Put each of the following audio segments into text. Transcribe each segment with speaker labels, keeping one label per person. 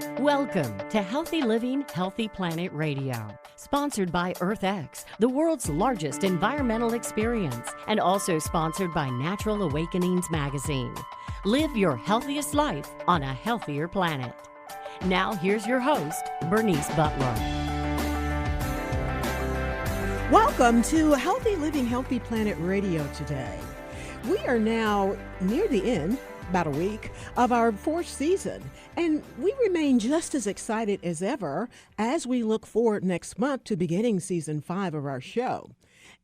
Speaker 1: Welcome to Healthy Living, Healthy Planet Radio, sponsored by EarthX, the world's largest environmental experience, and also sponsored by Natural Awakenings magazine. Live your healthiest life on a healthier planet. Now, here's your host, Bernice Butler.
Speaker 2: Welcome to Healthy Living, Healthy Planet Radio today. We are now near the end, about a week, of our fourth season, and we remain just as excited as ever as we look forward next month to beginning season 5 of our show.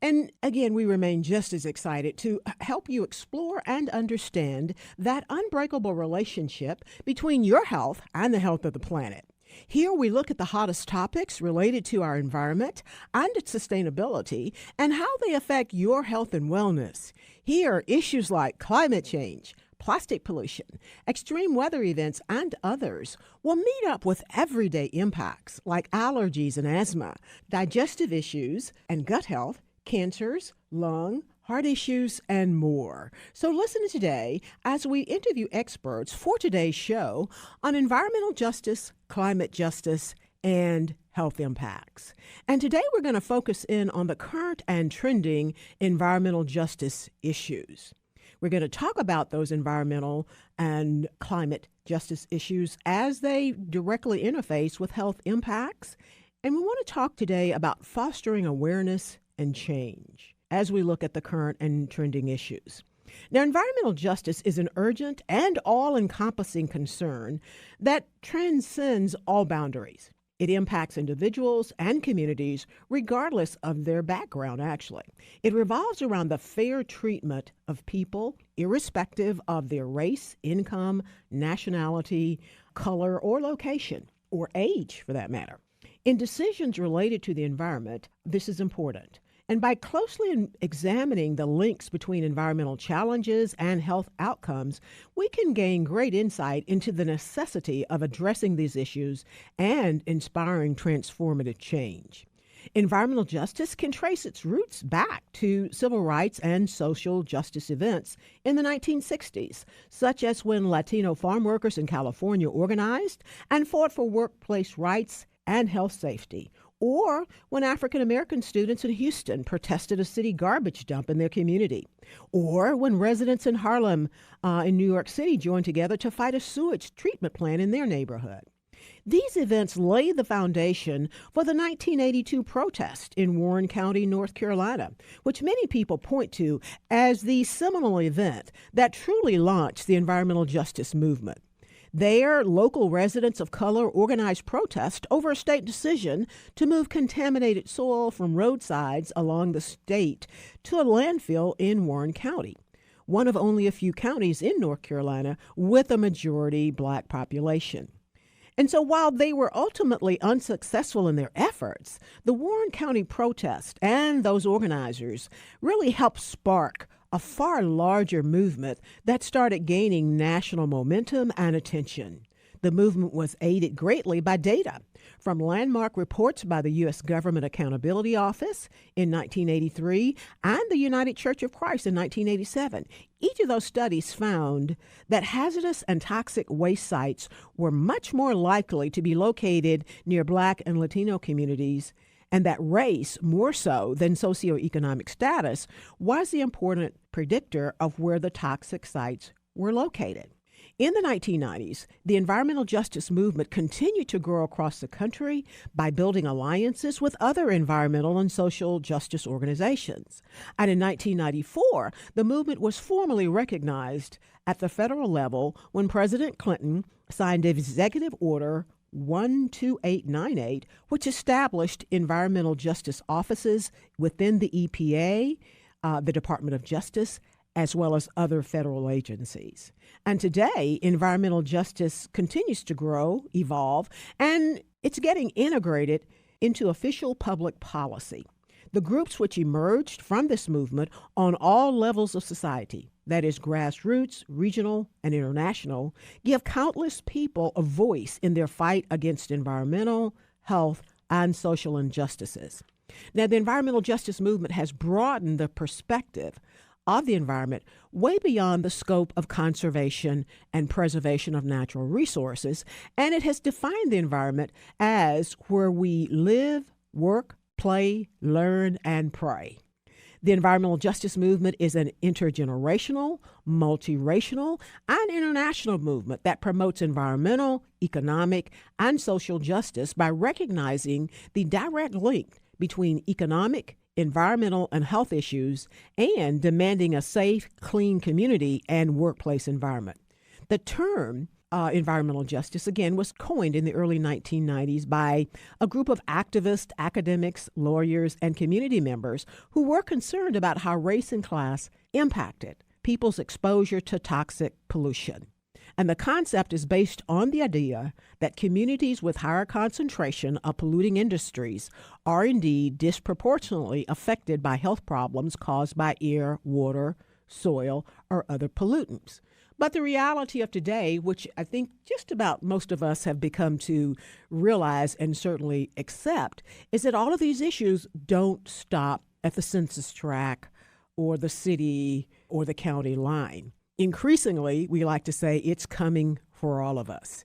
Speaker 2: And again, we remain just as excited to help you explore and understand that unbreakable relationship between your health and the health of the planet. Here we look at the hottest topics related to our environment and its sustainability and how they affect your health and wellness. Here, issues like climate change, plastic pollution, extreme weather events, and others will meet up with everyday impacts like allergies and asthma, digestive issues and gut health, cancers, lung, heart issues, and more. So listen today as we interview experts for today's show on environmental justice, climate justice, and health impacts. And today we're going to focus in on the current and trending environmental justice issues. We're going to talk about those environmental and climate justice issues as they directly interface with health impacts. And we want to talk today about fostering awareness and change as we look at the current and trending issues. Now, environmental justice is an urgent and all-encompassing concern that transcends all boundaries. It impacts individuals and communities regardless of their background, actually. It revolves around the fair treatment of people, irrespective of their race, income, nationality, color, or location, or age for that matter. In decisions related to the environment, this is important. And by closely examining the links between environmental challenges and health outcomes, we can gain great insight into the necessity of addressing these issues and inspiring transformative change. Environmental justice can trace its roots back to civil rights and social justice events in the 1960s, such as when Latino farm workers in California organized and fought for workplace rights and health safety, or when African-American students in Houston protested a city garbage dump in their community, or when residents in Harlem in New York City joined together to fight a sewage treatment plant in their neighborhood. These events laid the foundation for the 1982 protest in Warren County, North Carolina, which many people point to as the seminal event that truly launched the environmental justice movement. There, local residents of color organized protest over a state decision to move contaminated soil from roadsides along the state to a landfill in Warren County, one of only a few counties in North Carolina with a majority black population. And so while they were ultimately unsuccessful in their efforts, the Warren County protest and those organizers really helped spark a far larger movement that started gaining national momentum and attention. The movement was aided greatly by data from landmark reports by the U.S. Government Accountability Office in 1983 and the United Church of Christ in 1987. Each of those studies found that hazardous and toxic waste sites were much more likely to be located near Black and Latino communities, and that race, more so than socioeconomic status, was the important predictor of where the toxic sites were located. In the 1990s, the environmental justice movement continued to grow across the country by building alliances with other environmental and social justice organizations. And in 1994, the movement was formally recognized at the federal level when President Clinton signed Executive Order 12898, which established environmental justice offices within the EPA, the Department of Justice, as well as other federal agencies. And today, environmental justice continues to grow, evolve, and it's getting integrated into official public policy. The groups which emerged from this movement on all levels of society, that is grassroots, regional, and international, give countless people a voice in their fight against environmental, health, and social injustices. Now, the environmental justice movement has broadened the perspective of the environment way beyond the scope of conservation and preservation of natural resources, and it has defined the environment as where we live, work, play, learn, and pray. The environmental justice movement is an intergenerational, multiracial, and international movement that promotes environmental, economic, and social justice by recognizing the direct link between economic, environmental, and health issues and demanding a safe, clean community and workplace environment. The term environmental justice, again, was coined in the early 1990s by a group of activists, academics, lawyers, and community members who were concerned about how race and class impacted people's exposure to toxic pollution. And the concept is based on the idea that communities with higher concentration of polluting industries are indeed disproportionately affected by health problems caused by air, water, soil, or other pollutants. But the reality of today, which I think just about most of us have become to realize and certainly accept, is that all of these issues don't stop at the census tract or the city or the county line. Increasingly, we like to say it's coming for all of us.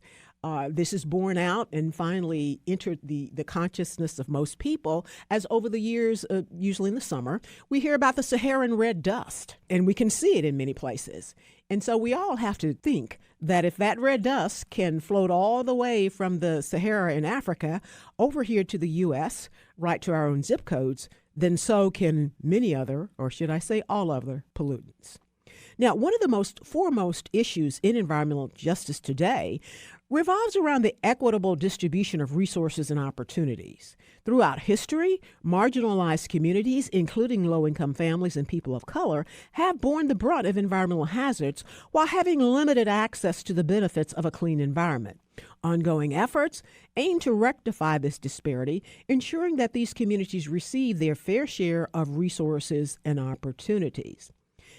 Speaker 2: This is borne out and finally entered the consciousness of most people as over the years, usually in the summer, we hear about the Saharan red dust, and we can see it in many places. And so we all have to think that if that red dust can float all the way from the Sahara in Africa over here to the U.S., right to our own zip codes, then so can many other, or should I say all other, pollutants. Now, one of the most foremost issues in environmental justice today revolves around the equitable distribution of resources and opportunities. Throughout history, marginalized communities, including low-income families and people of color, have borne the brunt of environmental hazards while having limited access to the benefits of a clean environment. Ongoing efforts aim to rectify this disparity, ensuring that these communities receive their fair share of resources and opportunities.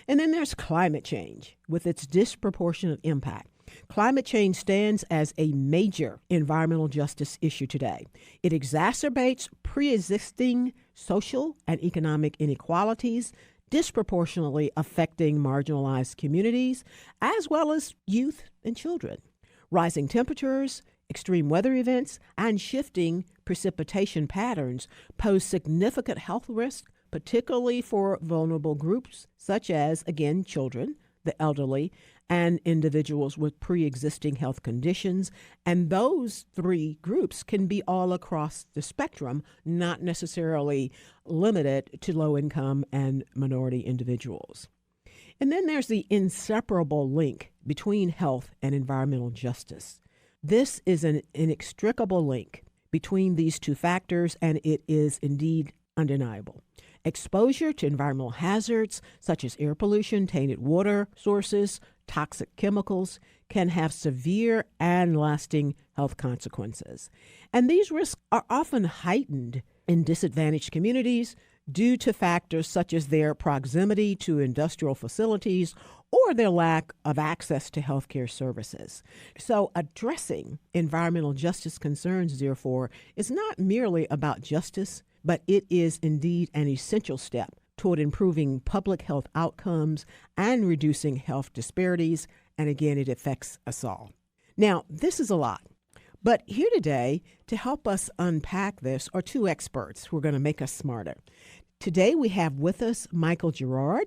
Speaker 2: And then there's climate change with its disproportionate impact. Climate change stands as a major environmental justice issue today. It exacerbates pre-existing social and economic inequalities, disproportionately affecting marginalized communities, as well as youth and children. Rising temperatures, extreme weather events, and shifting precipitation patterns pose significant health risks, particularly for vulnerable groups such as, again, children, the elderly, and individuals with pre-existing health conditions. And those three groups can be all across the spectrum, not necessarily limited to low-income and minority individuals. And then there's the inseparable link between health and environmental justice. This is an inextricable link between these two factors, and it is indeed undeniable. Exposure to environmental hazards such as air pollution, tainted water sources, toxic chemicals can have severe and lasting health consequences. And these risks are often heightened in disadvantaged communities due to factors such as their proximity to industrial facilities or their lack of access to healthcare services. So addressing environmental justice concerns, therefore, is not merely about justice, but it is indeed an essential step toward improving public health outcomes and reducing health disparities. And again, it affects us all. Now, this is a lot. But here today to help us unpack this are two experts who are going to make us smarter. Today we have with us Michael Gerrad.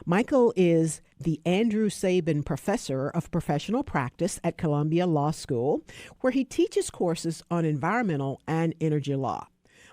Speaker 2: Michael is the Andrew Sabin Professor of Professional Practice at Columbia Law School, where he teaches courses on environmental and energy law.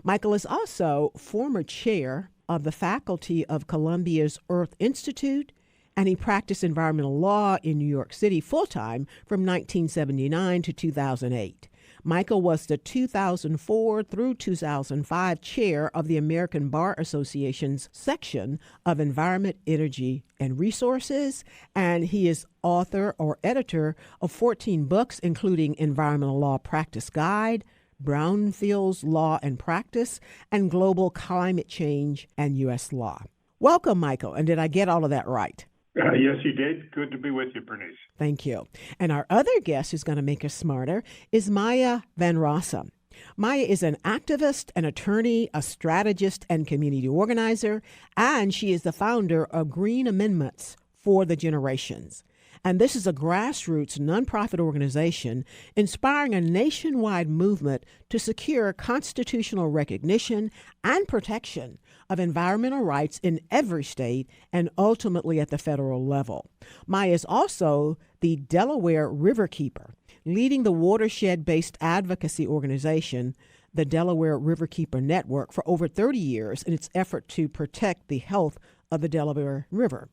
Speaker 2: Michael is also former chair of the faculty of Columbia's Earth Institute, and he practiced environmental law in New York City full-time from 1979 to 2008. Michael was the 2004 through 2005 chair of the American Bar Association's section of Environment, Energy, and Resources, and he is author or editor of 14 books, including Environmental Law Practice Guide, Brownfields Law and Practice, and Global Climate Change and U.S. Law. Welcome, Michael. And did I get all of that right?
Speaker 3: Yes, you did. Good to be with you, Bernice.
Speaker 2: Thank you. And our other guest who's going to make us smarter is Maya Van Rossum. Maya is an activist, an attorney, a strategist, and community organizer, and she is the founder of Green Amendments for the Generations. And this is a grassroots nonprofit organization inspiring a nationwide movement to secure constitutional recognition and protection of environmental rights in every state and ultimately at the federal level. Maya is also the Delaware Riverkeeper, leading the watershed-based advocacy organization, the Delaware Riverkeeper Network, for over 30 years in its effort to protect the health of the Delaware River.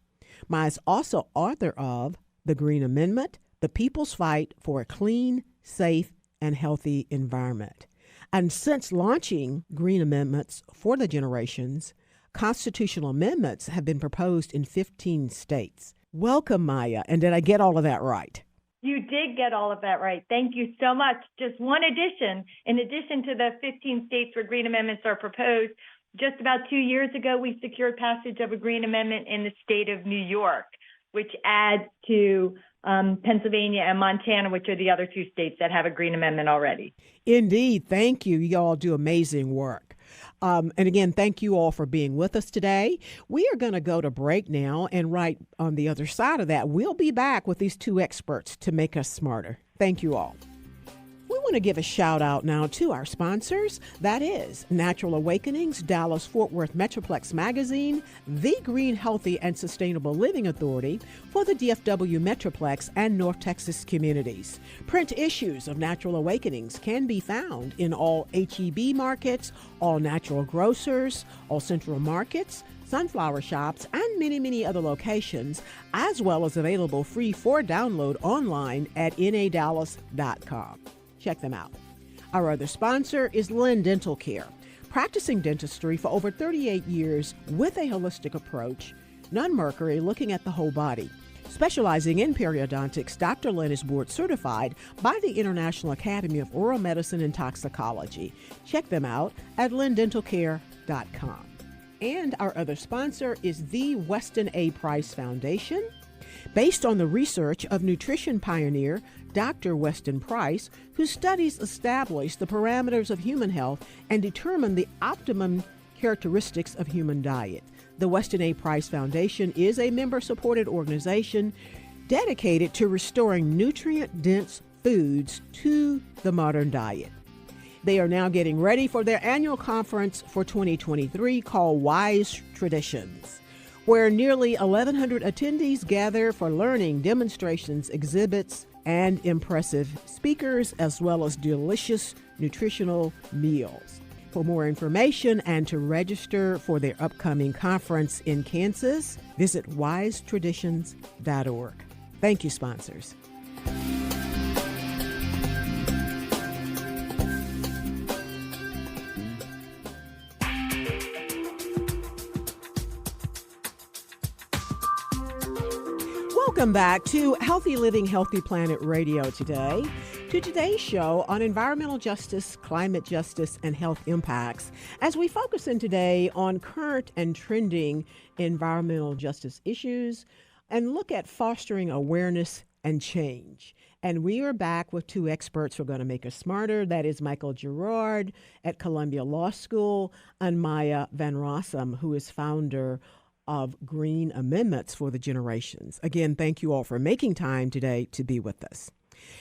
Speaker 2: Maya is also author of The Green Amendment, The People's Fight for a Clean, Safe, and Healthy Environment. And since launching Green Amendments for the Generations, constitutional amendments have been proposed in 15 states. Welcome, Maya. And did I get all of that right?
Speaker 4: You did get all of that right. Thank you so much. Just one addition, in addition to the 15 states where Green Amendments are proposed, just about 2 years ago, we secured passage of a Green Amendment in the state of New York, which adds to Pennsylvania and Montana, which are the other two states that have a Green Amendment already.
Speaker 2: Indeed. Thank you. You all do amazing work. And again, thank you all for being with us today. We are going to go to break now, and right on the other side of that, we'll be back with these two experts to make us smarter. Thank you all. We want to give a shout out now to our sponsors. That is Natural Awakenings, Dallas-Fort Worth Metroplex Magazine, the Green, Healthy, and Sustainable Living Authority for the DFW Metroplex and North Texas communities. Print issues of Natural Awakenings can be found in all H-E-B markets, all natural grocers, all central markets, sunflower shops, and many, many other locations, as well as available free for download online at nadallas.com. Check them out. Our other sponsor is Lynn Dental Care. Practicing dentistry for over 38 years with a holistic approach, non-mercury, looking at the whole body. Specializing in periodontics, Dr. Lynn is board certified by the International Academy of Oral Medicine and Toxicology. Check them out at lynndentalcare.com. And our other sponsor is the Weston A. Price Foundation. Based on the research of nutrition pioneer Dr. Weston Price, whose studies establish the parameters of human health and determine the optimum characteristics of human diet. The Weston A. Price Foundation is a member-supported organization dedicated to restoring nutrient-dense foods to the modern diet. They are now getting ready for their annual conference for 2023 called Wise Traditions, where nearly 1,100 attendees gather for learning, demonstrations, exhibits, and impressive speakers, as well as delicious nutritional meals. For more information and to register for their upcoming conference in Kansas, visit wisetraditions.org. Thank you, sponsors. Welcome back to Healthy Living, Healthy Planet Radio today. To today's show on environmental justice, climate justice, and health impacts, as we focus in today on current and trending environmental justice issues and look at fostering awareness and change. And we are back with two experts who are going to make us smarter. That is Michael Gerrad at Columbia Law School and Maya Van Rossum, who is founder of Green Amendments for the Generations. Again, thank you all for making time today to be with us.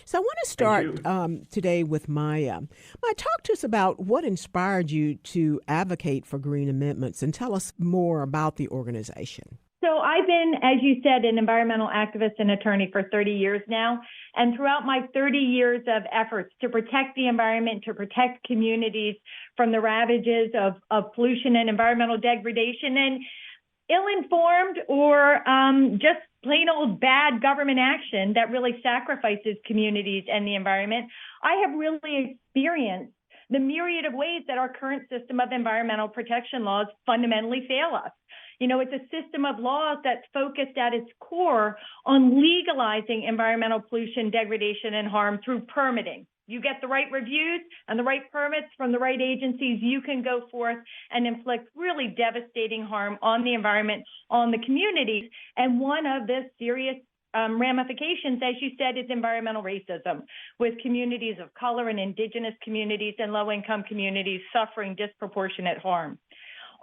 Speaker 2: So I want to start today with Maya. Maya, talk to us about what inspired you to advocate for Green Amendments and tell us more about the organization.
Speaker 4: So I've been, as you said, an environmental activist and attorney for 30 years now. And throughout my 30 years of efforts to protect the environment, to protect communities from the ravages of pollution and environmental degradation, and ill-informed or just plain old bad government action that really sacrifices communities and the environment, I have really experienced the myriad of ways that our current system of environmental protection laws fundamentally fail us. You know, it's a system of laws that's focused at its core on legalizing environmental pollution, degradation, and harm through permitting. You get the right reviews and the right permits from the right agencies, you can go forth and inflict really devastating harm on the environment, on the communities. And one of the serious ramifications, as you said, is environmental racism, with communities of color and indigenous communities and low-income communities suffering disproportionate harm.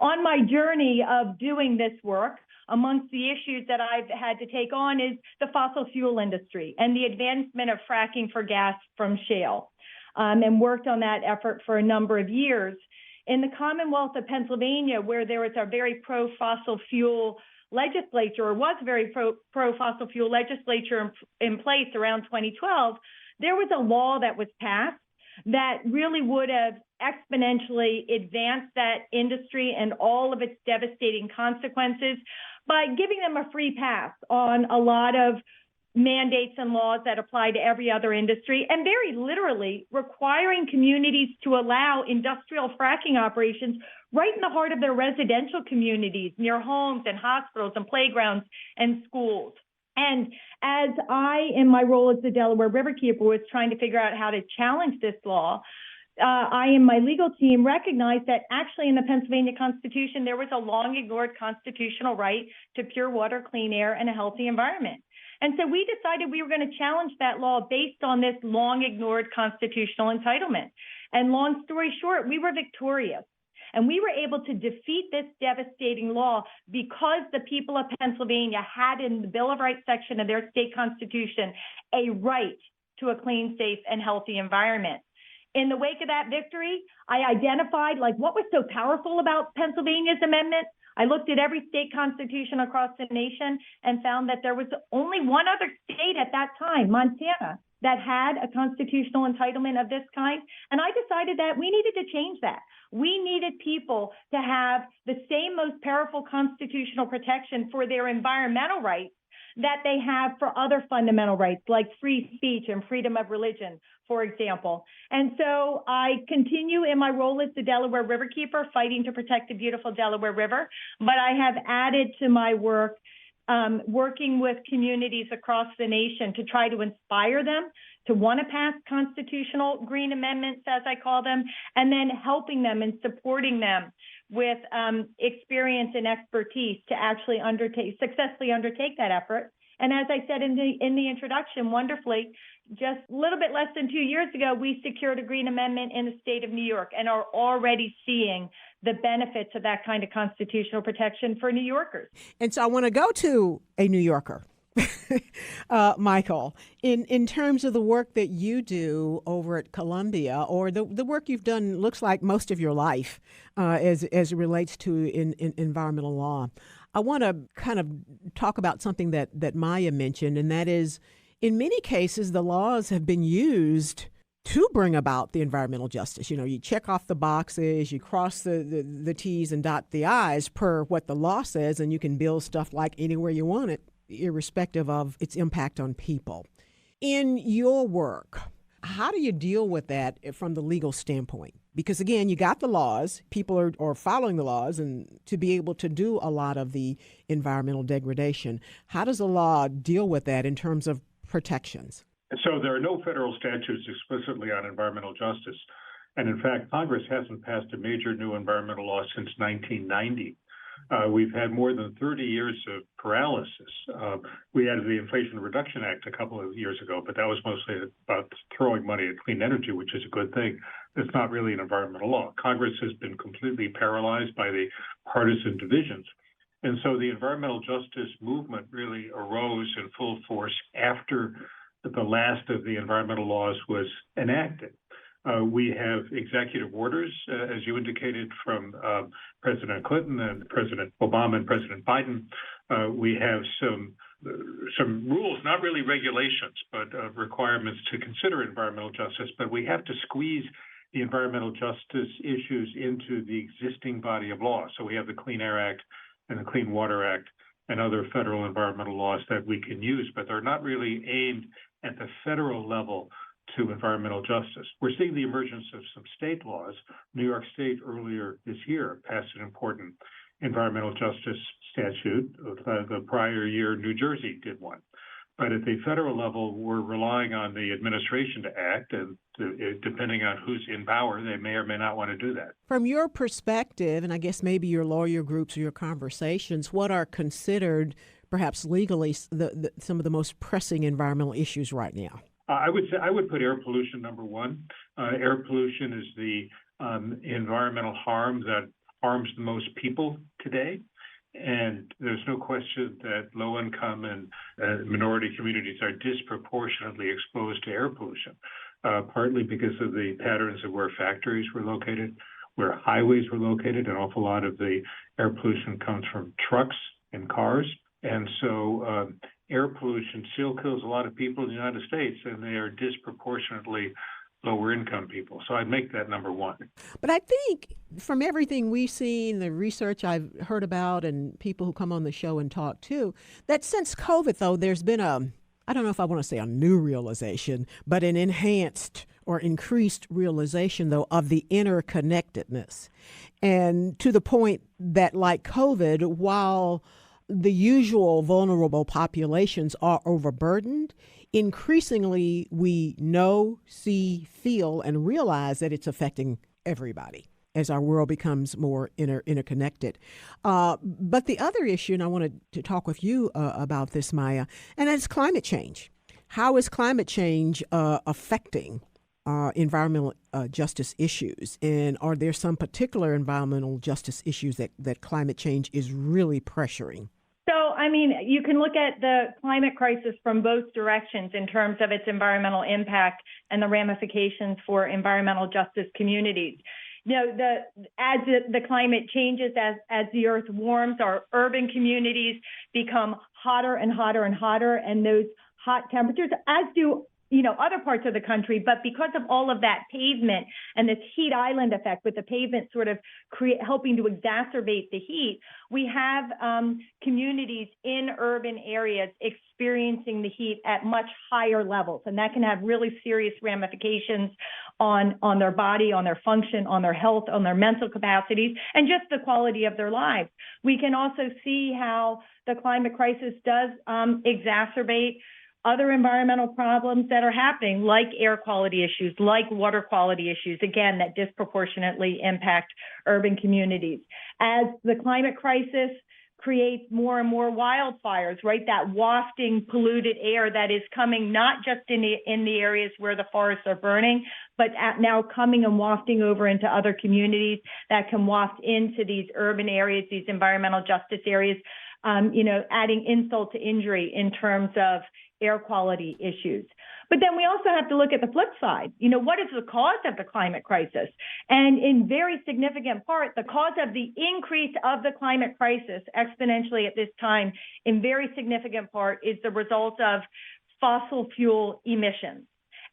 Speaker 4: On my journey of doing this work, amongst the issues that I've had to take on is the fossil fuel industry and the advancement of fracking for gas from shale, and worked on that effort for a number of years. In the Commonwealth of Pennsylvania, where there was a very pro-fossil fuel legislature, or was a very pro-fossil fuel legislature in place around 2012, there was a law that was passed that really would have exponentially advanced that industry and all of its devastating consequences by giving them a free pass on a lot of mandates and laws that apply to every other industry, and very literally requiring communities to allow industrial fracking operations right in the heart of their residential communities, near homes and hospitals and playgrounds and schools. And as I, in my role as the Delaware Riverkeeper, was trying to figure out how to challenge this law, I and my legal team recognized that actually in the Pennsylvania Constitution, there was a long ignored constitutional right to pure water, clean air, and a healthy environment. And so we decided we were going to challenge that law based on this long ignored constitutional entitlement. And long story short, we were victorious. And we were able to defeat this devastating law because the people of Pennsylvania had in the Bill of Rights section of their state constitution a right to a clean, safe, and healthy environment. In the wake of that victory, I identified what was so powerful about Pennsylvania's amendment. I looked at every state constitution across the nation and found that there was only one other state at that time, Montana, that had a constitutional entitlement of this kind. And I decided that we needed to change that. We needed people to have the same most powerful constitutional protection for their environmental rights that they have for other fundamental rights, like free speech and freedom of religion, for example. And so I continue in my role as the Delaware Riverkeeper, fighting to protect the beautiful Delaware River. But I have added to my work working with communities across the nation to try to inspire them to want to pass constitutional green amendments, as I call them, and then helping them and supporting them with experience and expertise to actually successfully undertake that effort. And as I said in the introduction, wonderfully, just a little bit less than 2 years ago, we secured a green amendment in the state of New York and are already seeing the benefits of that kind of constitutional protection for New Yorkers.
Speaker 2: And so I want to go to a New Yorker. Michael, in terms of the work that you do over at Columbia, or the work you've done looks like most of your life as it relates to in environmental law, I want to kind of talk about something that Maya mentioned, and that is, in many cases, the laws have been used to bring about the environmental justice. You know, you check off the boxes, you cross the T's and dot the I's per what the law says, and you can build stuff like anywhere you want it, irrespective of its impact on people. In your work, how do you deal with that from the legal standpoint? Because again, you got the laws, people are following the laws, and to be able to do a lot of the environmental degradation, how does the law deal with that in terms of protections?
Speaker 3: So there are no federal statutes explicitly on environmental justice. And in fact, Congress hasn't passed a major new environmental law since 1990. We've had more than 30 years of paralysis. We added the Inflation Reduction Act a couple of years ago, but that was mostly about throwing money at clean energy, which is a good thing. It's not really an environmental law. Congress has been completely paralyzed by the partisan divisions. And so the environmental justice movement really arose in full force after the last of the environmental laws was enacted. We have executive orders, as you indicated, from President Clinton and President Obama and President Biden. We have some rules, not really regulations, but requirements to consider environmental justice. But we have to squeeze the environmental justice issues into the existing body of law. So we have the Clean Air Act and the Clean Water Act and other federal environmental laws that we can use, but they're not really aimed at the federal level to environmental justice. We're seeing the emergence of some state laws. New York State earlier this year passed an important environmental justice statute. The prior year, New Jersey did one. But at the federal level, we're relying on the administration to act, and depending on who's in power, they may or may not want to do that.
Speaker 2: From your perspective, and I guess maybe your lawyer groups or your conversations, what are considered perhaps legally, some of the most pressing environmental issues right now?
Speaker 3: I would put air pollution number one. Air pollution is the environmental harm that harms the most people today. And there's no question that low-income and minority communities are disproportionately exposed to air pollution, partly because of the patterns of where factories were located, where highways were located. An awful lot of the air pollution comes from trucks and cars. And so air pollution still kills a lot of people in the United States, and they are disproportionately lower income people. So I'd make that number one.
Speaker 2: But I think from everything we've seen, the research I've heard about, and people who come on the show and talk too, that since COVID, though, there's been I don't know if I want to say a new realization, but an enhanced or increased realization, though, of the interconnectedness. And to the point that, like COVID, while the usual vulnerable populations are overburdened, increasingly we know, see, feel, and realize that it's affecting everybody as our world becomes more interconnected. But the other issue, and I wanted to talk with you about this, Maya, and that's climate change. How is climate change affecting environmental justice issues? And are there some particular environmental justice issues that climate change is really pressuring?
Speaker 4: So, I mean, you can look at the climate crisis from both directions in terms of its environmental impact and the ramifications for environmental justice communities. You know, as the climate changes, as the earth warms, our urban communities become hotter and hotter and hotter, and those hot temperatures, as do other parts of the country, but because of all of that pavement and this heat island effect with the pavement sort of helping to exacerbate the heat, we have communities in urban areas experiencing the heat at much higher levels. And that can have really serious ramifications on their body, on their function, on their health, on their mental capacities, and just the quality of their lives. We can also see how the climate crisis does exacerbate other environmental problems that are happening, like air quality issues, like water quality issues, again, that disproportionately impact urban communities. As the climate crisis creates more and more wildfires, right, that wafting polluted air that is coming not just in the areas where the forests are burning, but now coming and wafting over into other communities that can waft into these urban areas, these environmental justice areas, adding insult to injury in terms of air quality issues. But then we also have to look at the flip side. What is the cause of the climate crisis? And in very significant part, the cause of the increase of the climate crisis exponentially at this time, in very significant part, is the result of fossil fuel emissions.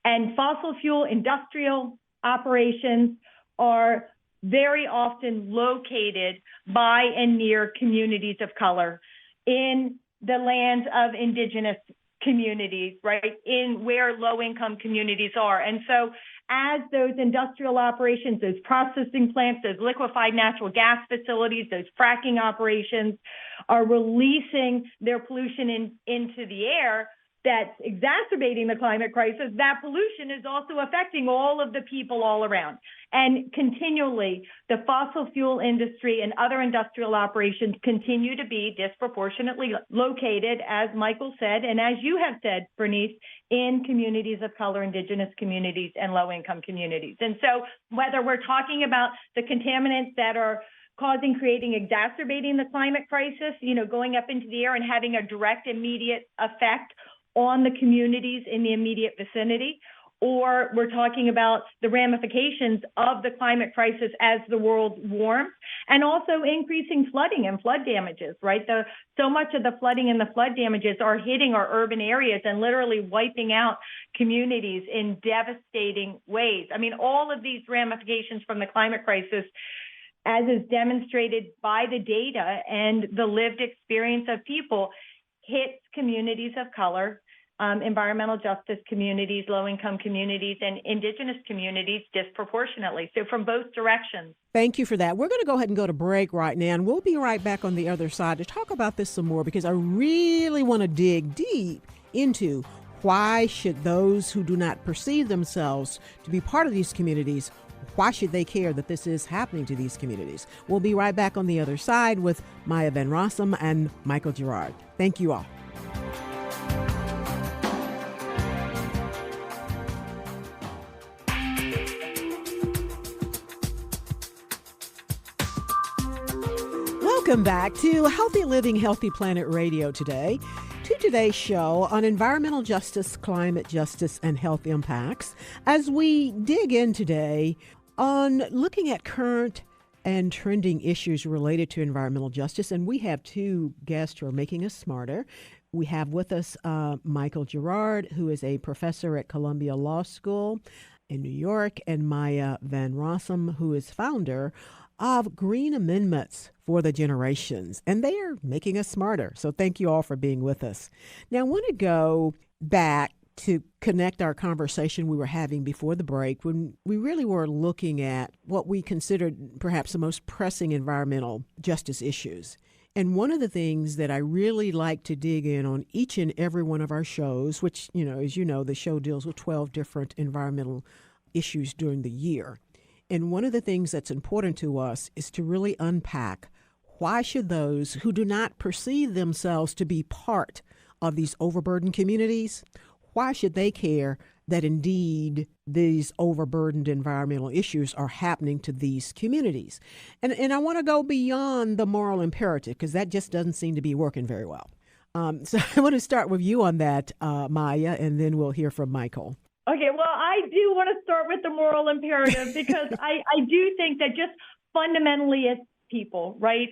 Speaker 4: And fossil fuel industrial operations are very often located by and near communities of color in the lands of indigenous communities, right, in where low-income communities are. And so as those industrial operations, those processing plants, those liquefied natural gas facilities, those fracking operations are releasing their pollution into the air that's exacerbating the climate crisis, that pollution is also affecting all of the people all around. And continually, the fossil fuel industry and other industrial operations continue to be disproportionately located, as Michael said, and as you have said, Bernice, in communities of color, indigenous communities, and low-income communities. And so whether we're talking about the contaminants that are creating, exacerbating the climate crisis, going up into the air and having a direct, immediate effect on the communities in the immediate vicinity, or we're talking about the ramifications of the climate crisis as the world warms, and also increasing flooding and flood damages, right? So much of the flooding and the flood damages are hitting our urban areas and literally wiping out communities in devastating ways. I mean, all of these ramifications from the climate crisis, as is demonstrated by the data and the lived experience of people, hits communities of color, environmental justice communities, low-income communities, and indigenous communities disproportionately. So from both directions.
Speaker 2: Thank you for that. We're going to go ahead and go to break right now, and we'll be right back on the other side to talk about this some more, because I really want to dig deep into why should those who do not perceive themselves to be part of these communities why should they care that this is happening to these communities? We'll be right back on the other side with Maya Van Rossum and Michael Gerrad. Thank you all. Welcome back to Healthy Living, Healthy Planet Radio today. To today's show on environmental justice, climate justice, and health impacts, as we dig in today on looking at current and trending issues related to environmental justice. And we have two guests who are making us smarter. We have with us Michael Gerrad, who is a professor at Columbia Law School in New York, and Maya Van Rossum, who is founder of Green Amendments for the Generations, and they are making us smarter. So thank you all for being with us. Now, I want to go back to connect our conversation we were having before the break when we really were looking at what we considered perhaps the most pressing environmental justice issues. And one of the things that I really like to dig in on each and every one of our shows, which, as you know, the show deals with 12 different environmental issues during the year. And one of the things that's important to us is to really unpack why should those who do not perceive themselves to be part of these overburdened communities, why should they care that indeed these overburdened environmental issues are happening to these communities? And I want to go beyond the moral imperative because that just doesn't seem to be working very well. So I want to start with you on that, Maya, and then we'll hear from Michael.
Speaker 4: Okay, well, I do want to start with the moral imperative because I do think that just fundamentally as people, right,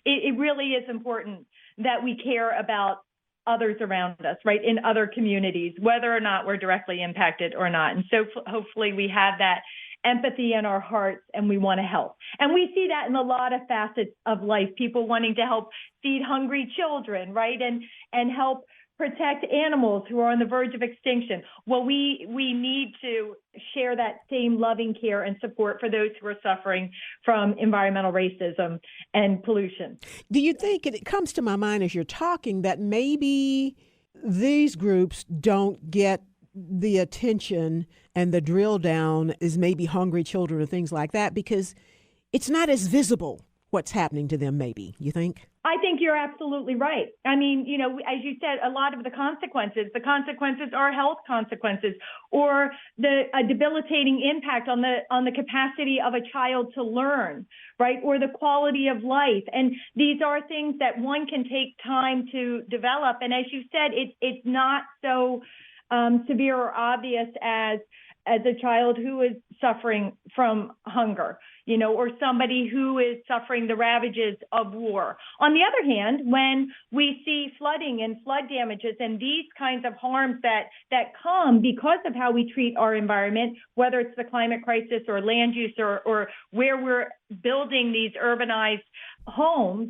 Speaker 4: it really is important that we care about others around us, right, in other communities, whether or not we're directly impacted or not. And so hopefully we have that empathy in our hearts and we want to help. And we see that in a lot of facets of life, people wanting to help feed hungry children, right, and help protect animals who are on the verge of extinction. Well, we need to share that same loving care and support for those who are suffering from environmental racism and pollution.
Speaker 2: Do you think, and it comes to my mind as you're talking, that maybe these groups don't get the attention and the drill down as maybe hungry children or things like that because it's not as visible what's happening to them, maybe, you think?
Speaker 4: I think you're absolutely right. I mean, as you said, a lot of the consequences are health consequences or a debilitating impact on the capacity of a child to learn, right? Or the quality of life. And these are things that one can take time to develop. And as you said, it's not so severe or obvious as a child who is suffering from hunger, or somebody who is suffering the ravages of war. On the other hand, when we see flooding and flood damages and these kinds of harms that come because of how we treat our environment, whether it's the climate crisis or land use or where we're building these urbanized homes,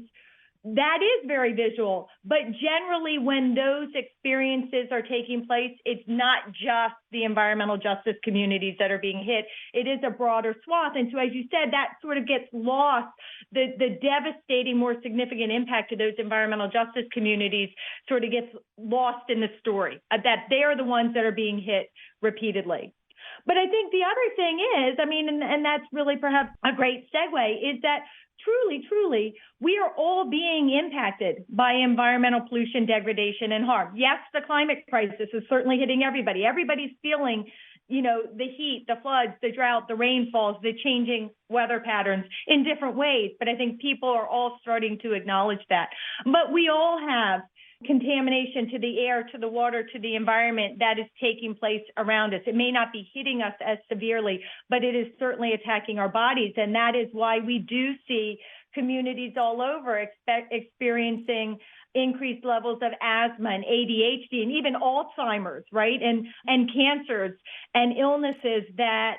Speaker 4: that is very visual. But generally, when those experiences are taking place, it's not just the environmental justice communities that are being hit. It is a broader swath. And so, as you said, that sort of gets lost. The devastating, more significant impact to those environmental justice communities sort of gets lost in the story, that they're the ones that are being hit repeatedly. But I think the other thing is, and that's really perhaps a great segue, is that truly, we are all being impacted by environmental pollution, degradation, and harm. Yes, the climate crisis is certainly hitting everybody. Everybody's feeling, the heat, the floods, the drought, the rainfalls, the changing weather patterns in different ways. But I think people are all starting to acknowledge that. But we all have contamination to the air, to the water, to the environment that is taking place around us. It may not be hitting us as severely, but it is certainly attacking our bodies. And that is why we do see communities all over experiencing increased levels of asthma and ADHD and even Alzheimer's, right? And cancers and illnesses that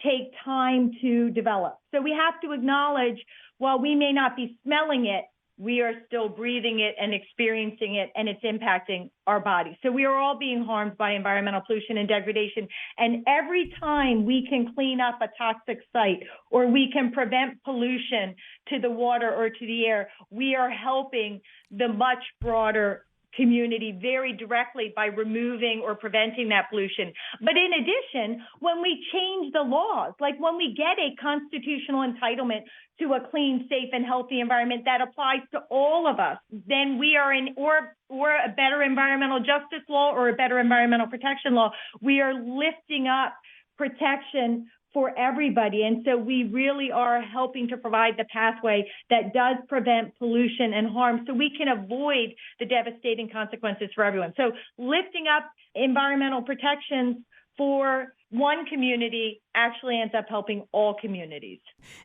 Speaker 4: take time to develop. So we have to acknowledge, while we may not be smelling it, we are still breathing it and experiencing it, and it's impacting our bodies. So we are all being harmed by environmental pollution and degradation. And every time we can clean up a toxic site or we can prevent pollution to the water or to the air, we are helping the much broader community very directly by removing or preventing that pollution. But in addition, when we change the laws, like when we get a constitutional entitlement to a clean, safe, and healthy environment that applies to all of us, then we are in, or a better environmental justice law or a better environmental protection law, we are lifting up protection for everybody. And so we really are helping to provide the pathway that does prevent pollution and harm so we can avoid the devastating consequences for everyone. So lifting up environmental protections for one community actually ends up helping all communities.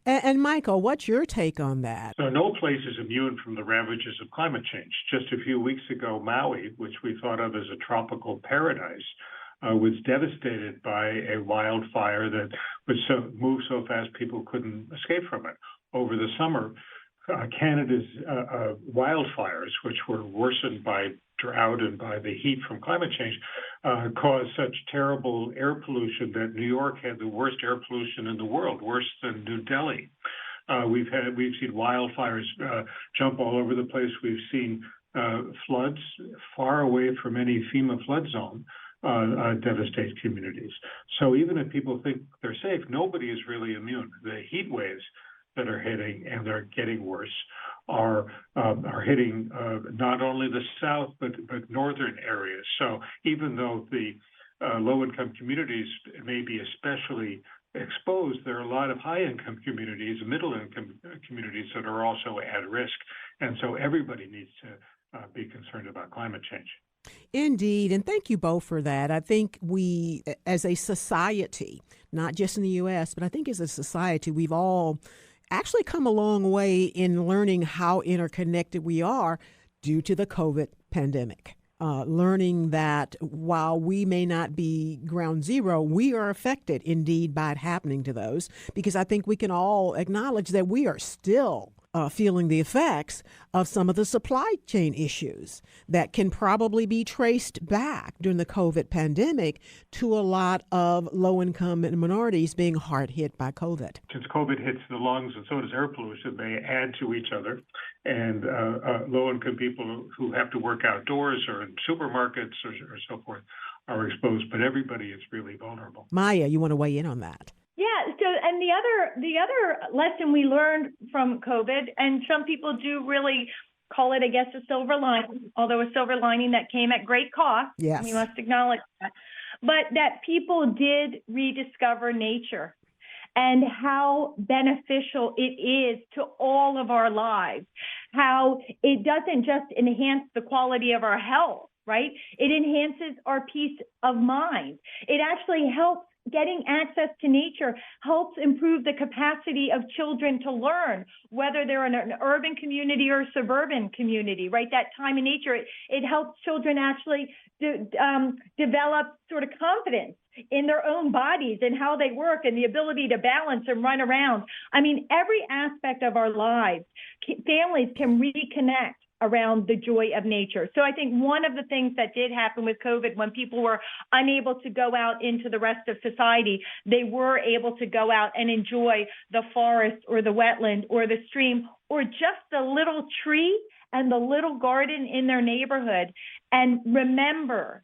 Speaker 2: And Michael, what's your take on that?
Speaker 3: So no place is immune from the ravages of climate change. Just a few weeks ago, Maui, which we thought of as a tropical paradise, was devastated by a wildfire that moved so fast people couldn't escape from it. Over the summer, Canada's wildfires, which were worsened by drought and by the heat from climate change, caused such terrible air pollution that New York had the worst air pollution in the world, worse than New Delhi. We've seen wildfires jump all over the place. We've seen floods far away from any FEMA flood zone devastate communities. So even if people think they're safe, nobody is really immune. The heat waves that are hitting, and they're getting worse, are hitting not only the south but northern areas. So even though the low-income communities may be especially exposed, there are a lot of high-income communities, middle-income communities that are also at risk. And so everybody needs to be concerned about climate change.
Speaker 2: Indeed, and thank you both for that. I think we, as a society, not just in the U.S., but I think as a society, we've all actually come a long way in learning how interconnected we are due to the COVID pandemic. Learning that while we may not be ground zero, we are affected indeed by it happening to those, because I think we can all acknowledge that we are still feeling the effects of some of the supply chain issues that can probably be traced back during the COVID pandemic to a lot of low-income minorities being hard hit by COVID.
Speaker 3: Since COVID hits the lungs and so does air pollution, they add to each other. And low-income people who have to work outdoors or in supermarkets or so forth are exposed, but everybody is really vulnerable.
Speaker 2: Maya, you want to weigh in on that?
Speaker 4: Yeah. So, and the other lesson we learned from COVID, and some people do really call it, I guess, a silver lining, although a silver lining that came at great cost.
Speaker 2: Yes.
Speaker 4: We must acknowledge that. But that people did rediscover nature and how beneficial it is to all of our lives, how it doesn't just enhance the quality of our health, right? It enhances our peace of mind. It actually helps. Getting access to nature helps improve the capacity of children to learn, whether they're in an urban community or a suburban community, right? That time in nature, it helps children actually develop sort of confidence in their own bodies and how they work and the ability to balance and run around. I mean, every aspect of our lives, families can reconnect around the joy of nature. So I think one of the things that did happen with COVID, when people were unable to go out into the rest of society, they were able to go out and enjoy the forest or the wetland or the stream or just the little tree and the little garden in their neighborhood, and remember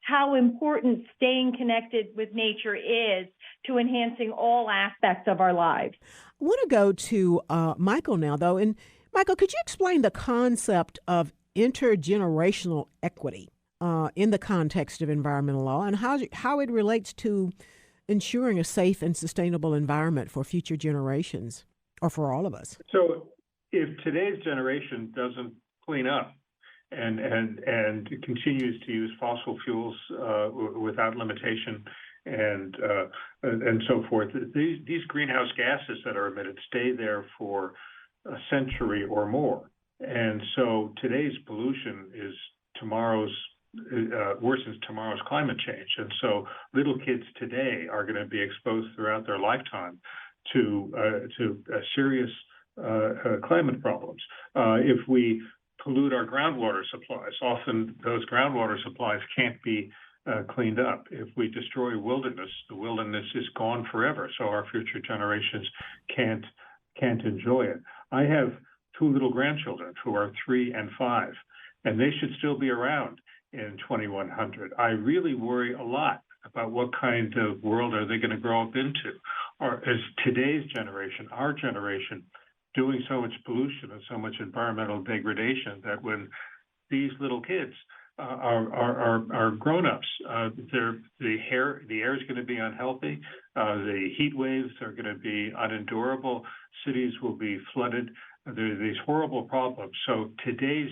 Speaker 4: how important staying connected with nature is to enhancing all aspects of our lives.
Speaker 2: I want to go to Michael now, though. And Michael, could you explain the concept of intergenerational equity in the context of environmental law and how it relates to ensuring a safe and sustainable environment for future generations or for all of us?
Speaker 3: So if today's generation doesn't clean up and continues to use fossil fuels without limitation and so forth, these greenhouse gases that are emitted stay there for a century or more. And so today's pollution is worsens tomorrow's climate change. And so little kids today are going to be exposed throughout their lifetime to serious climate problems. If we pollute our groundwater supplies, often those groundwater supplies can't be cleaned up. If we destroy wilderness, the wilderness is gone forever. So our future generations can't enjoy it. I have two little grandchildren who are 3 and 5, and they should still be around in 2100. I really worry a lot about what kind of world are they going to grow up into, or is today's generation, our generation, doing so much pollution and so much environmental degradation that when these little kids are grown-ups, the air is going to be unhealthy, the heat waves are going to be unendurable, cities will be flooded. There are these horrible problems. So today's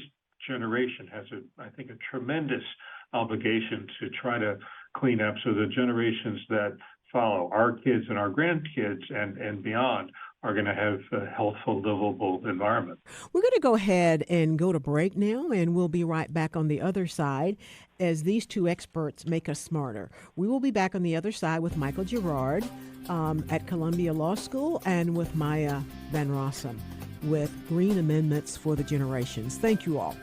Speaker 3: generation has, I think, a tremendous obligation to try to clean up so the generations that follow, our kids and our grandkids and beyond, are going to have a healthful, livable environment.
Speaker 2: We're going to go ahead and go to break now, and we'll be right back on the other side as these two experts make us smarter. We will be back on the other side with Michael Gerrad at Columbia Law School and with Maya Van Rossum with Green Amendments for the Generations. Thank you all.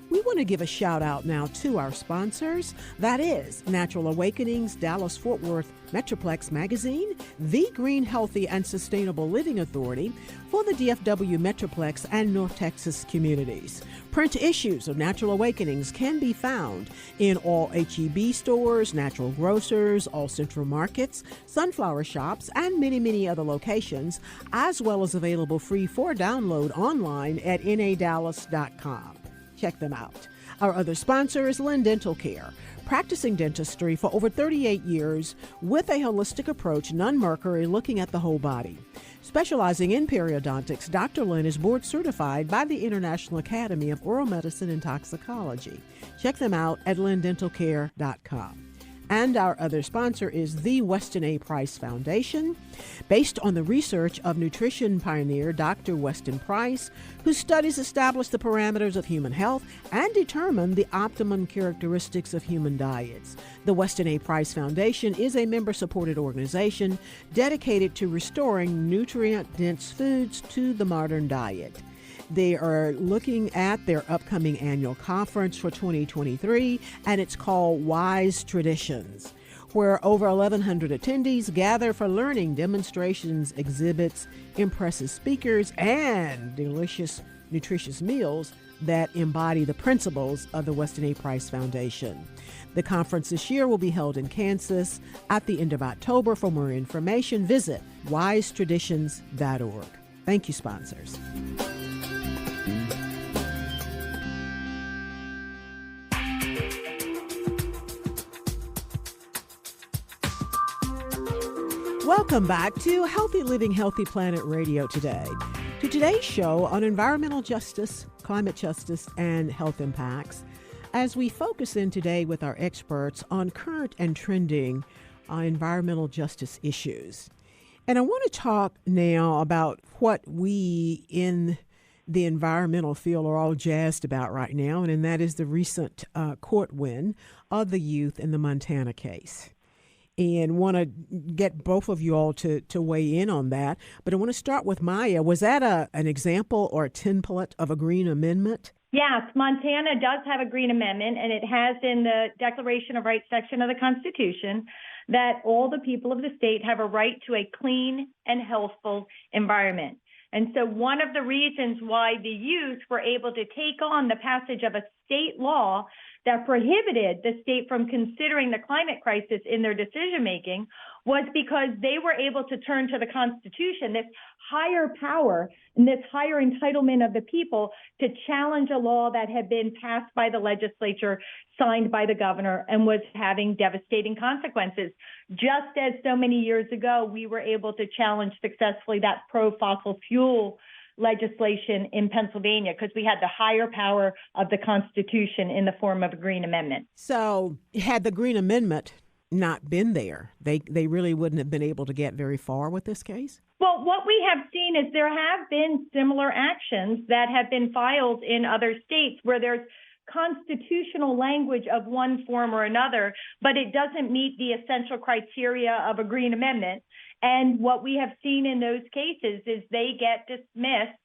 Speaker 2: We want to give a shout out now to our sponsors. That is Natural Awakenings, Dallas-Fort Worth Metroplex Magazine, the Green, Healthy, and Sustainable Living Authority for the DFW Metroplex and North Texas communities. Print issues of Natural Awakenings can be found in all H-E-B stores, natural grocers, all central markets, sunflower shops, and many, many other locations, as well as available free for download online at nadallas.com. Check them out. Our other sponsor is Lynn Dental Care, practicing dentistry for over 38 years with a holistic approach, non-mercury, looking at the whole body. Specializing in periodontics, Dr. Lynn is board certified by the International Academy of Oral Medicine and Toxicology. Check them out at lynndentalcare.com. And our other sponsor is the Weston A. Price Foundation, based on the research of nutrition pioneer Dr. Weston Price, whose studies established the parameters of human health and determined the optimum characteristics of human diets. The Weston A. Price Foundation is a member-supported organization dedicated to restoring nutrient-dense foods to the modern diet. They are looking at their upcoming annual conference for 2023, and it's called Wise Traditions, where over 1,100 attendees gather for learning, demonstrations, exhibits, impressive speakers, and delicious, nutritious meals that embody the principles of the Weston A. Price Foundation. The conference this year will be held in Kansas at the end of October. For more information, visit wisetraditions.org. Thank you, sponsors. Welcome back to Healthy Living, Healthy Planet Radio today. To today's show on environmental justice, climate justice, and health impacts, as we focus in today with our experts on current and trending environmental justice issues. And I want to talk now about what we in the environmental field are all jazzed about right now, and that is the recent court win of the youth in the Montana case. And want to get both of you all to weigh in on that. But I want to start with Maya. Was that an example or a template of a Green Amendment?
Speaker 4: Yes, Montana does have a Green Amendment, and it has in the Declaration of Rights section of the Constitution that all the people of the state have a right to a clean and healthful environment. And so one of the reasons why the youth were able to take on the passage of a state law that prohibited the state from considering the climate crisis in their decision-making was because they were able to turn to the Constitution, this higher power and this higher entitlement of the people to challenge a law that had been passed by the legislature, signed by the governor, and was having devastating consequences. Just as so many years ago, we were able to challenge successfully that pro-fossil fuel legislation in Pennsylvania because we had the higher power of the Constitution in the form of a Green Amendment.
Speaker 2: So had the Green Amendment not been there, they really wouldn't have been able to get very far with this case?
Speaker 4: Well, what we have seen is there have been similar actions that have been filed in other states where there's constitutional language of one form or another, but it doesn't meet the essential criteria of a Green Amendment. And what we have seen in those cases is they get dismissed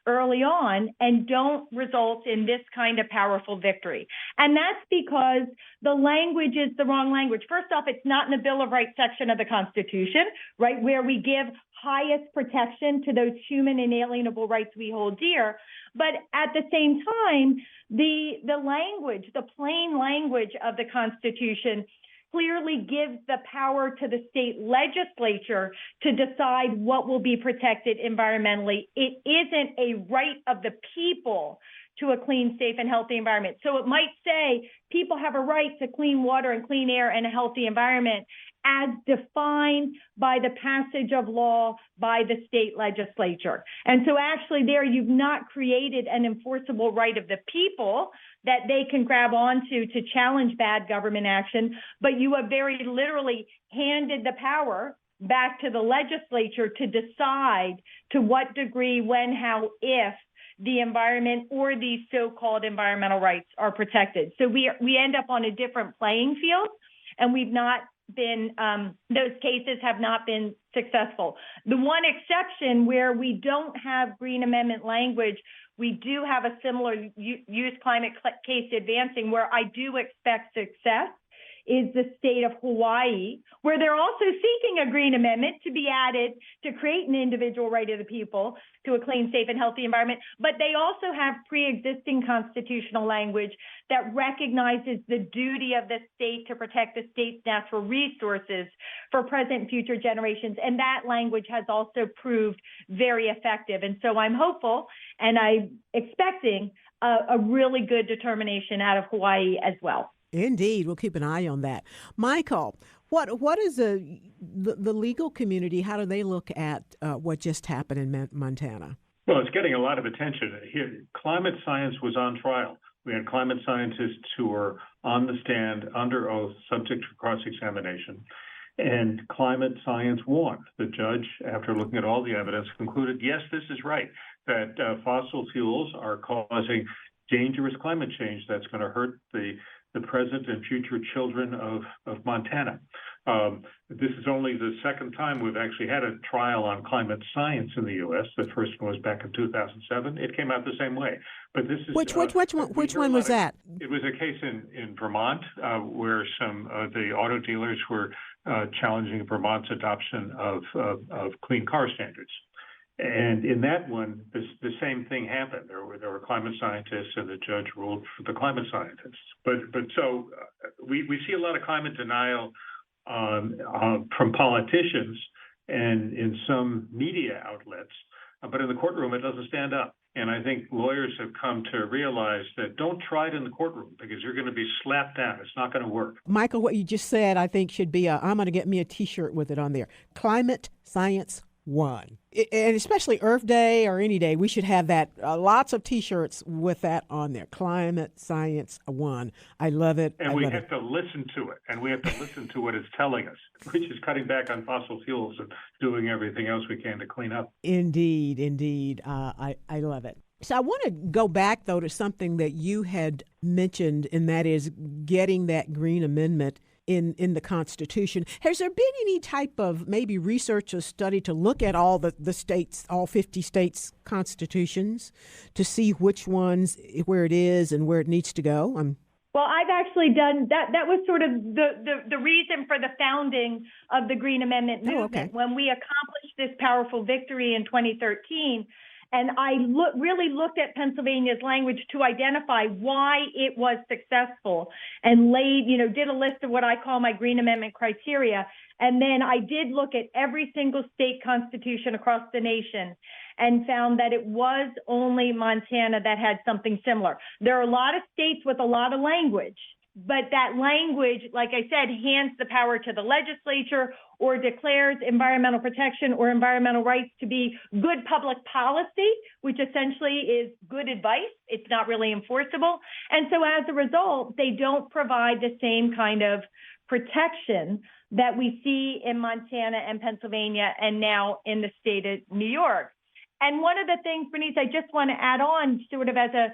Speaker 4: early on and don't result in this kind of powerful victory. And that's because the language is the wrong language. First off, it's not in the Bill of Rights section of the Constitution, right, where we give highest protection to those human inalienable rights we hold dear. But at the same time, the language, the plain language of the Constitution clearly gives the power to the state legislature to decide what will be protected environmentally. It isn't a right of the people to a clean, safe, and healthy environment. So it might say people have a right to clean water and clean air and a healthy environment as defined by the passage of law by the state legislature. And so actually there you've not created an enforceable right of the people that they can grab onto to challenge bad government action, but you have very literally handed the power back to the legislature to decide to what degree, when, how, if the environment or these so-called environmental rights are protected. So we end up on a different playing field, and we've not been, those cases have not been successful. The one exception where we don't have Green Amendment language, we do have a similar youth climate case advancing where I do expect success, is the state of Hawaii, where they're also seeking a Green Amendment to be added to create an individual right of the people to a clean, safe, and healthy environment. But they also have pre-existing constitutional language that recognizes the duty of the state to protect the state's natural resources for present and future generations. And that language has also proved very effective. And so I'm hopeful and I'm expecting a really good determination out of Hawaii as well.
Speaker 2: Indeed. We'll keep an eye on that. Michael, what is the legal community, how do they look at what just happened in Montana?
Speaker 3: Well, it's getting a lot of attention. Here, climate science was on trial. We had climate scientists who were on the stand under oath, subject to cross-examination. And climate science won. The judge, after looking at all the evidence, concluded, yes, this is right, that fossil fuels are causing dangerous climate change that's going to hurt the present and future children of Montana. This is only the second time we've actually had a trial on climate science in the U.S. The first one was back in 2007. It came out the same way. But this is
Speaker 2: which one was that?
Speaker 3: It was a case in Vermont where some of the auto dealers were challenging Vermont's adoption of clean car standards. And in that one, the same thing happened. There were climate scientists, and the judge ruled for the climate scientists. But so we see a lot of climate denial from politicians and in some media outlets, but in the courtroom it doesn't stand up. And I think lawyers have come to realize that don't try it in the courtroom because you're going to be slapped down. It's not going to work.
Speaker 2: Michael, what you just said, I think should be I'm going to get me a T-shirt with it on there. Climate Science One. And especially Earth Day or any day, we should have that, lots of T-shirts with that on there. Climate Science One. I love it.
Speaker 3: And we have to listen to it, and we have to listen to what it's telling us, which is cutting back on fossil fuels and doing everything else we can to clean up. Indeed.
Speaker 2: I love it. So I want to go back, though, to something that you had mentioned, and that is getting that Green Amendment in the Constitution. Has there been any type of maybe research or study to look at all the states, all 50 states' constitutions to see which ones, where it is and where it needs to go?
Speaker 4: Well, I've actually done that. That was sort of the reason for the founding of the Green Amendment movement.
Speaker 2: Okay.
Speaker 4: When we accomplished this powerful victory in 2013, and I really looked at Pennsylvania's language to identify why it was successful and did a list of what I call my Green Amendment criteria. And then I did look at every single state constitution across the nation and found that it was only Montana that had something similar. There are a lot of states with a lot of language, but that language, like I said, hands the power to the legislature or declares environmental protection or environmental rights to be good public policy, which essentially is good advice. It's not really enforceable. And so as a result, they don't provide the same kind of protection that we see in Montana and Pennsylvania and now in the state of New York. And one of the things, Bernice, I just want to add on sort of as a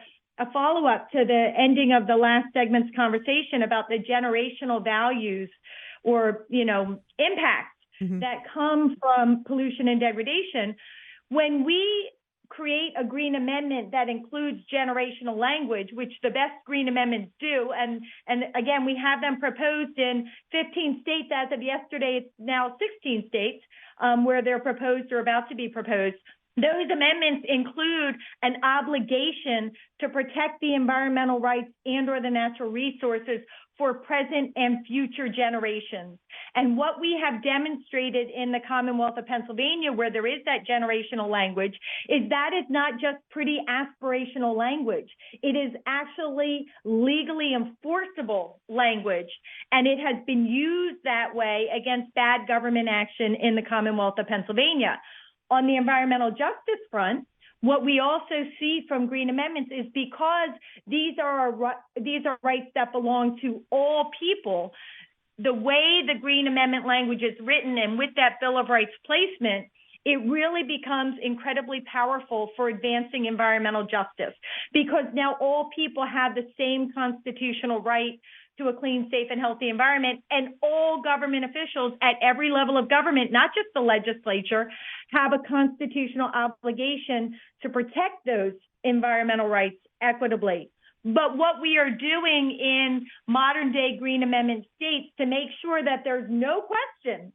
Speaker 4: follow-up to the ending of the last segment's conversation about the generational values or, impacts that come from pollution and degradation. When we create a green amendment that includes generational language, which the best green amendments do. And again, we have them proposed in 15 states as of yesterday. It's now 16 states where they're proposed or about to be proposed. Those amendments include an obligation to protect the environmental rights and or the natural resources for present and future generations. And what we have demonstrated in the Commonwealth of Pennsylvania, where there is that generational language, is that is not just pretty aspirational language. It is actually legally enforceable language, and it has been used that way against bad government action in the Commonwealth of Pennsylvania. On the environmental justice front, what we also see from green amendments is because these are rights that belong to all people, the way the green amendment language is written and with that Bill of Rights placement, it really becomes incredibly powerful for advancing environmental justice, because now all people have the same constitutional right to a clean, safe, and healthy environment, and all government officials at every level of government, not just the legislature, have a constitutional obligation to protect those environmental rights equitably. But what we are doing in modern day Green Amendment states to make sure that there's no question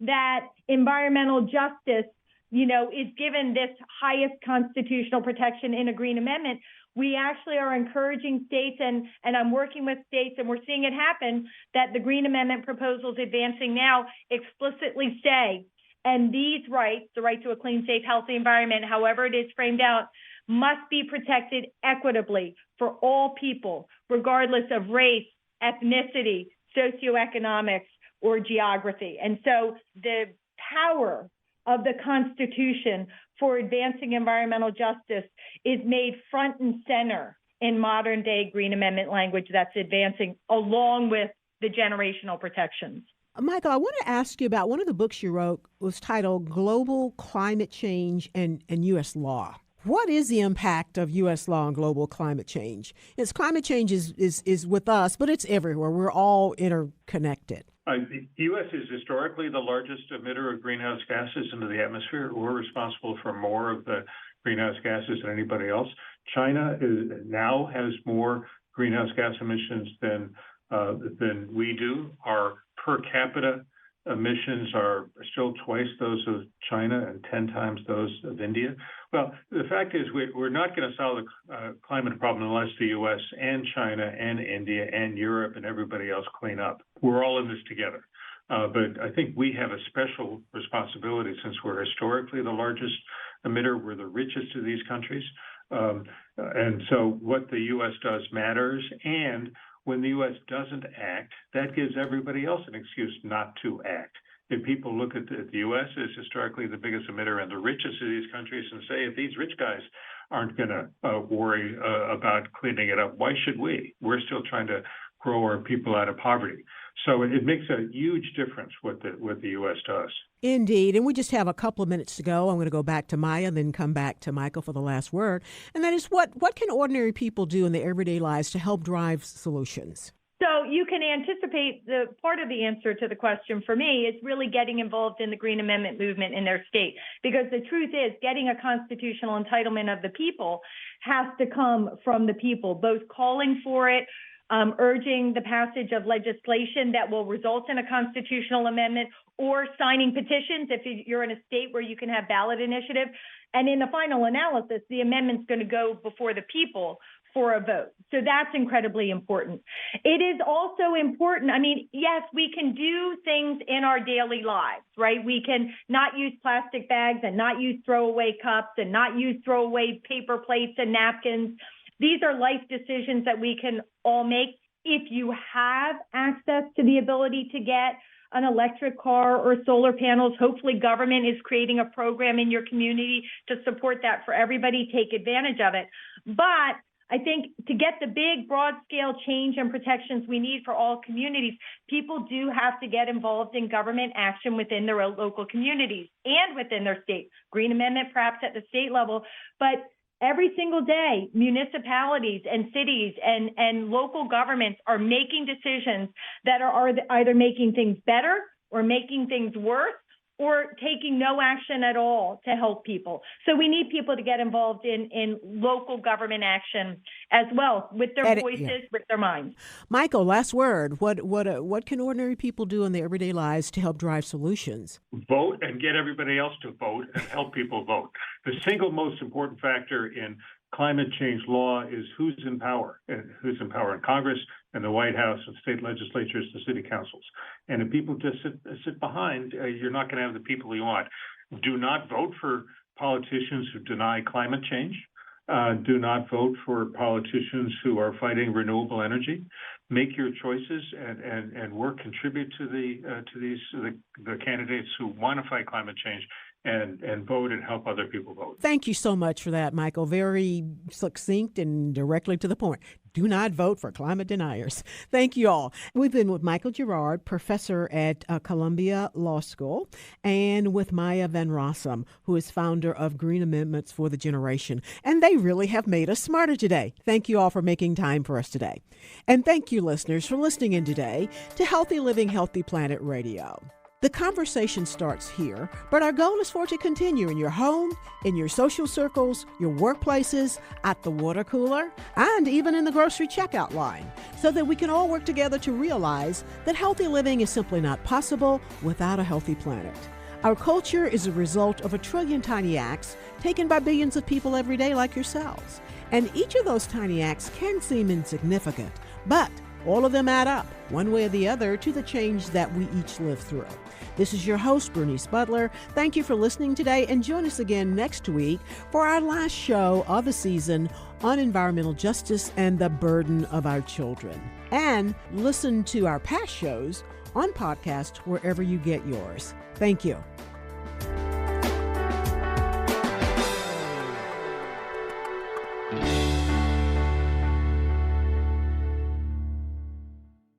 Speaker 4: that environmental justice, is given this highest constitutional protection in a Green Amendment, we actually are encouraging states, and I'm working with states, and we're seeing it happen, that the Green Amendment proposals advancing now explicitly say, and these rights, the right to a clean, safe, healthy environment, however it is framed out, must be protected equitably for all people, regardless of race, ethnicity, socioeconomics, or geography. And so the power of the Constitution for advancing environmental justice is made front and center in modern day Green Amendment language that's advancing, along with the generational protections.
Speaker 2: Michael, I want to ask you about one of the books you wrote was titled Global Climate Change and U.S. Law. What is the impact of U.S. law on global climate change? It's climate change is with us, but it's everywhere. We're all interconnected.
Speaker 3: The U.S. is historically the largest emitter of greenhouse gases into the atmosphere. We're responsible for more of the greenhouse gases than anybody else. China now has more greenhouse gas emissions than we do. Our per capita emissions are still twice those of China and 10 times those of India. Well, the fact is we're not going to solve the climate problem unless the U.S. and China and India and Europe and everybody else clean up. We're all in this together. But I think we have a special responsibility since we're historically the largest emitter. We're the richest of these countries. And so what the U.S. does matters. And when the U.S. doesn't act, that gives everybody else an excuse not to act. If people look at the U.S. as historically the biggest emitter and the richest of these countries and say, if these rich guys aren't going to worry about cleaning it up, why should we? We're still trying to grow our people out of poverty. So it makes a huge difference what the U.S. does.
Speaker 2: Indeed. And we just have a couple of minutes to go. I'm going to go back to Maya, then come back to Michael for the last word. And that is what can ordinary people do in their everyday lives to help drive solutions?
Speaker 4: So you can anticipate the part of the answer to the question for me is really getting involved in the Green Amendment movement in their state, because the truth is getting a constitutional entitlement of the people has to come from the people, both calling for it, urging the passage of legislation that will result in a constitutional amendment, or signing petitions if you're in a state where you can have ballot initiative. And in the final analysis, the amendment's going to go before the people for a vote. So that's incredibly important. It is also important. I mean, yes, we can do things in our daily lives, right? We can not use plastic bags and not use throwaway cups and not use throwaway paper plates and napkins. These are life decisions that we can all make. If you have access to the ability to get an electric car or solar panels, hopefully government is creating a program in your community to support that for everybody. Take advantage of it. But I think to get the big, broad-scale change and protections we need for all communities, people do have to get involved in government action within their local communities and within their state. Green Amendment, perhaps at the state level, but every single day, municipalities and cities and local governments are making decisions that are either making things better or making things worse, or taking no action at all to help people. So we need people to get involved in local government action as well, with their voices, with their minds.
Speaker 2: Michael, last word. What can ordinary people do in their everyday lives to help drive solutions?
Speaker 3: Vote and get everybody else to vote and help people vote. The single most important factor in climate change law is who's in power in Congress and the White House and state legislatures, the city councils. And if people just sit behind, you're not going to have the people you want. Do not vote for politicians who deny climate change. Do not vote for politicians who are fighting renewable energy. Make your choices and work, contribute to the candidates who want to fight climate change. And vote and help other people vote.
Speaker 2: Thank you so much for that, Michael. Very succinct and directly to the point. Do not vote for climate deniers. Thank you all. We've been with Michael Gerrad, professor at Columbia Law School, and with Maya Van Rossum, who is founder of Green Amendments for the Generation. And they really have made us smarter today. Thank you all for making time for us today. And thank you, listeners, for listening in today to Healthy Living, Healthy Planet Radio. The conversation starts here, but our goal is for it to continue in your home, in your social circles, your workplaces, at the water cooler, and even in the grocery checkout line, so that we can all work together to realize that healthy living is simply not possible without a healthy planet. Our culture is a result of 1 trillion tiny acts taken by billions of people every day like yourselves. And each of those tiny acts can seem insignificant, but all of them add up, one way or the other, to the change that we each live through. This is your host, Bernice Butler. Thank you for listening today, and join us again next week for our last show of the season on environmental justice and the burden of our children. And listen to our past shows on podcast wherever you get yours. Thank you.